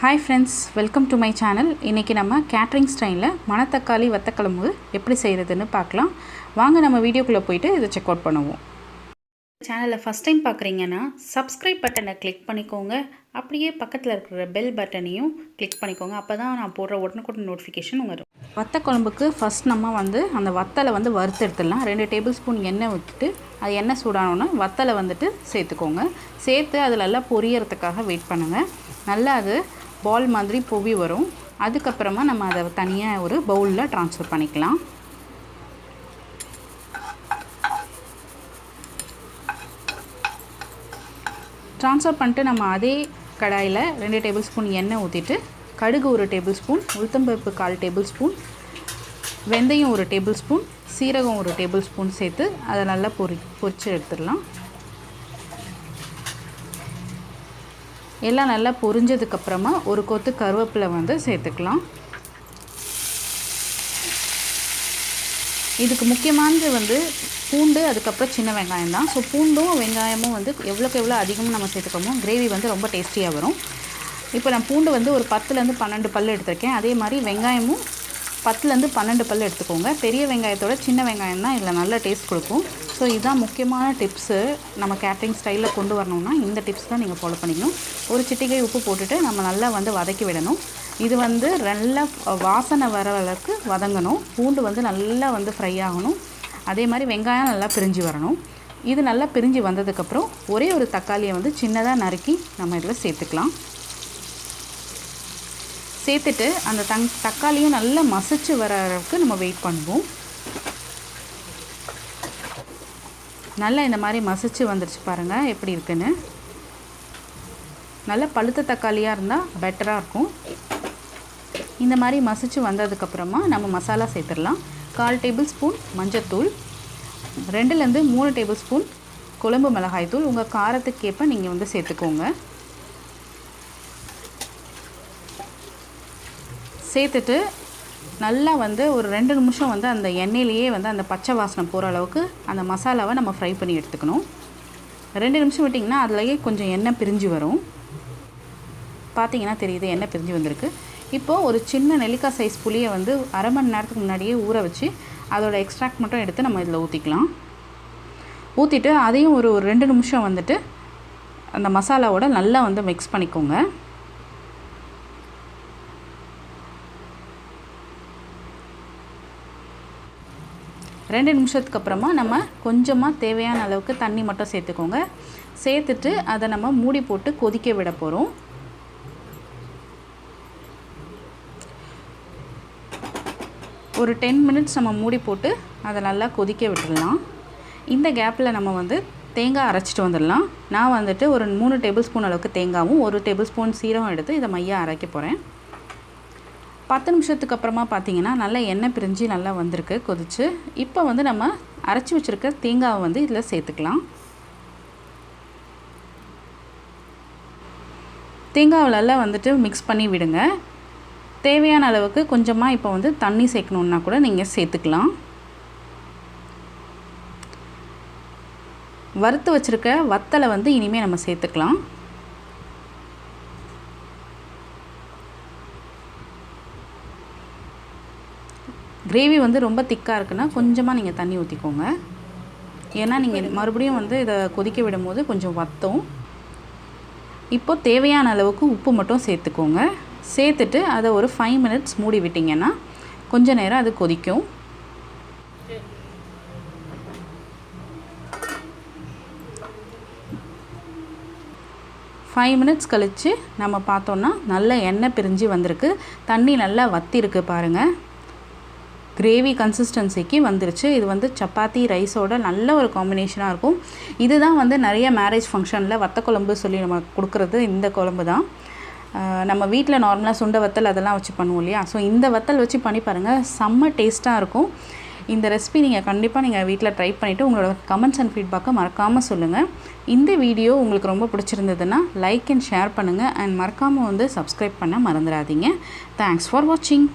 Hi friends, welcome to my channel. இன்னைக்கு நம்ம catering ஸ்டைல்ல மணத்தக்காளி வத்தக்குழம்பு எப்படி செய்யறதுன்னு பார்க்கலாம். வாங்க நம்ம வீடியோக்குள்ள போய்ட்டு இத செக் அவுட் பண்ணுவோம். சேனலை ஃபர்ஸ்ட் டைம் பார்க்குறீங்கன்னா சப்ஸ்கிரைப் பட்டனை கிளிக் பண்ணிக்கோங்க. அப்படியே பக்கத்தில் இருக்கிற பெல் பட்டனையும் கிளிக் பண்ணிக்கோங்க. அப்போ தான் நான் போடுற உடனுக்குடன் நோட்டிஃபிகேஷன் வரும். வத்தக்குழம்புக்கு ஃபர்ஸ்ட் நம்ம அந்த வத்தலை வறுத்து எடுத்துடலாம். 2 டேபிள் ஸ்பூன் எண்ணெய் ஊற்றிட்டு அது எண்ணெய் சூடானோன்னா வத்தலை சேர்த்துக்கோங்க. சேர்த்து அதில் எல்லாம் பொரியறதுக்காக வெயிட் பண்ணுங்கள். நல்லா அது பால் மாதிரி பொவி வரும். அதுக்கப்புறமா நம்ம அதை தனியாக ஒரு பவுலில் ட்ரான்ஸ்ஃபர் பண்ணிக்கலாம். ட்ரான்ஸ்ஃபர் பண்ணிட்டு நம்ம அதே கடாயில் 2 டேபிள் ஸ்பூன் எண்ணெய் ஊற்றிட்டு கடுகு 1 டேபிள் ஸ்பூன், உளுத்தம்பருப்பு 1/4 டேபிள் ஸ்பூன், வெந்தயம் 1 டேபிள் ஸ்பூன், சீரகம் 1 டேபிள் ஸ்பூன் சேர்த்து அதை நல்லா பொரிச்சு எடுத்துடலாம். எல்லாம் நல்லா பொரிஞ்சதுக்கப்புறமா ஒரு கொத்து கருவேப்பிலை சேர்த்துக்கலாம். இதுக்கு முக்கியமானது பூண்டு, அதுக்கப்புறம் சின்ன வெங்காயம் தான். ஸோ பூண்டும் வெங்காயமும் எவ்வளோக்கு எவ்வளோ அதிகமாக நம்ம சேர்த்துக்கோமோ கிரேவி ரொம்ப டேஸ்டியாக வரும். இப்போ நான் பூண்டு ஒரு 10லேருந்து 12 பல் எடுத்திருக்கேன். அதே மாதிரி வெங்காயமும் 10லேருந்து 12 பல் எடுத்துக்கோங்க. பெரிய வெங்காயத்தோட சின்ன வெங்காயம் தான் இதில் நல்ல டேஸ்ட் கொடுக்கும். ஸோ இதுதான் முக்கியமான டிப்ஸு. நம்ம கேட்டரிங் ஸ்டைலில் கொண்டு வரணும்னா இந்த டிப்ஸ் தான் நீங்கள் ஃபாலோ பண்ணிக்கணும். ஒரு சிட்டிகை உப்பு போட்டுட்டு நம்ம நல்லா வதக்கி விடணும். இது நல்லா வாசனை வர அளவுக்கு வதங்கணும். பூண்டு நல்லா ஃப்ரை ஆகணும். அதே மாதிரி வெங்காயம் நல்லா பிரிஞ்சு வரணும். இது நல்லா பிரிஞ்சு வந்ததுக்கப்புறம் ஒரே ஒரு தக்காளியை சின்னதாக நறுக்கி நம்ம இதில் சேர்த்துக்கலாம். சேர்த்துட்டு அந்த தக்காளியும் நல்லா மசிச்சு வர அளவுக்கு நம்ம வெயிட் பண்ணுவோம். நல்லா இந்த மாதிரி மசிச்சு வந்துடுச்சு பாருங்கள் எப்படி இருக்குன்னு. நல்ல பழுத்த தக்காளியாக இருந்தால் பெட்டராக இருக்கும். இந்த மாதிரி மசிச்சு வந்ததுக்கப்புறமா நம்ம மசாலா சேர்த்துடலாம். 1/4 டேபிள் ஸ்பூன் மஞ்சத்தூள், 2லேருந்து 3 டேபிள் ஸ்பூன் குழம்பு மிளகாய் தூள். உங்கள் காரத்துக்கேற்ப நீங்கள் சேர்த்துக்கோங்க. சேர்த்துட்டு நல்லா ஒரு 2 நிமிஷம் அந்த எண்ணெயிலேயே அந்த பச்சை வாசனை போகிற அளவுக்கு அந்த மசாலாவை நம்ம ஃப்ரை பண்ணி எடுத்துக்கணும். 2 நிமிஷம் விட்டிங்கன்னா அதுலேயே கொஞ்சம் எண்ணெய் பிரிஞ்சு வரும். பார்த்தீங்கன்னா தெரியுது எண்ணெய் பிரிஞ்சு வந்திருக்கு. இப்போது ஒரு சின்ன நெல்லிக்காய் சைஸ் புளியை 1/2 மணி நேரத்துக்கு முன்னாடியே ஊற வச்சு அதோட எக்ஸ்ட்ராக்ட் மட்டும் எடுத்து நம்ம இதில் ஊற்றிக்கலாம். ஊற்றிட்டு அதையும் ஒரு 2 நிமிஷம் அந்த மசாலாவோட நல்லா மிக்ஸ் பண்ணிக்கோங்க. ரெண்டு நிமிஷத்துக்கு அப்புறமா நம்ம கொஞ்சமாக தேவையான அளவுக்கு தண்ணி மட்டும் சேர்த்துக்கோங்க. சேர்த்துட்டு அதை நம்ம மூடி போட்டு கொதிக்க விட போகிறோம். ஒரு 10 மினிட்ஸ் நம்ம மூடி போட்டு அதை நல்லா கொதிக்க விட்டுடலாம். இந்த கேப்பில் நம்ம தேங்காய் அரைச்சிட்டு வந்துடலாம். நான் ஒரு 3 டேபிள் ஸ்பூன் அளவுக்கு தேங்காயும் 1 டேபிள் ஸ்பூன் சீரகம் எடுத்து இதை மையாக அரைக்க போகிறேன். 10 நிமிஷத்துக்கு அப்புறமா பார்த்தீங்கன்னா நல்லா எண்ணெய் பிரிஞ்சு நல்லா வந்திருக்கு கொதிச்சு. இப்போ நம்ம அரைச்சி வச்சுருக்க தேங்காவை இதில் சேர்த்துக்கலாம். தேங்காவில் மிக்ஸ் பண்ணி விடுங்க. தேவையான அளவுக்கு கொஞ்சமாக இப்போ தண்ணி சேர்க்கணுன்னா கூட நீங்கள் சேர்த்துக்கலாம். வறுத்து வச்சுருக்க வத்தலை இனிமேல் நம்ம சேர்த்துக்கலாம். கிரேவி ரொம்ப திக்காக இருக்குன்னா கொஞ்சமாக நீங்கள் தண்ணி ஊற்றிக்கோங்க. ஏன்னா நீங்கள் மறுபடியும் இதை கொதிக்க விடும்போது கொஞ்சம் வற்றும். இப்போது தேவையான அளவுக்கு உப்பு மட்டும் சேர்த்துக்கோங்க. சேர்த்துட்டு அதை ஒரு 5 மினிட்ஸ் மூடி விட்டிங்கன்னா கொஞ்ச நேரம் அது கொதிக்கும். ஃபைவ் மினிட்ஸ் கழித்து நம்ம பார்த்தோன்னா நல்லா எண்ணெய் பிரிஞ்சு வந்திருக்கு. தண்ணி நல்லா வத்திருக்கு பாருங்கள். கிரேவி கன்சிஸ்டன்சிக்கு வந்துருச்சு. இது சப்பாத்தி ரைஸோட நல்ல ஒரு காம்பினேஷனாக இருக்கும். இதுதான் நிறைய மேரேஜ் ஃபங்க்ஷனில் வத்தக்குழம்பு சொல்லி நம்ம கொடுக்குறது இந்த குழம்பு தான். நம்ம வீட்டில் நார்மலாக சுண்டை வத்தல் அதெல்லாம் வச்சு பண்ணுவோம் இல்லையா? ஸோ இந்த வத்தல் வச்சு பண்ணி பாருங்கள், செம்ம டேஸ்ட்டாக இருக்கும். இந்த ரெசிபி நீங்கள் கண்டிப்பாக வீட்டில் ட்ரை பண்ணிவிட்டு உங்களோட கமெண்ட்ஸ் அண்ட் ஃபீட்பேக்கை மறக்காமல் சொல்லுங்கள். இந்த வீடியோ உங்களுக்கு ரொம்ப பிடிச்சிருந்ததுன்னா லைக் அண்ட் ஷேர் பண்ணுங்கள். அண்ட் மறக்காமல் சப்ஸ்கிரைப் பண்ண மறந்துடாதீங்க. தேங்க்ஸ் ஃபார் வாட்சிங்.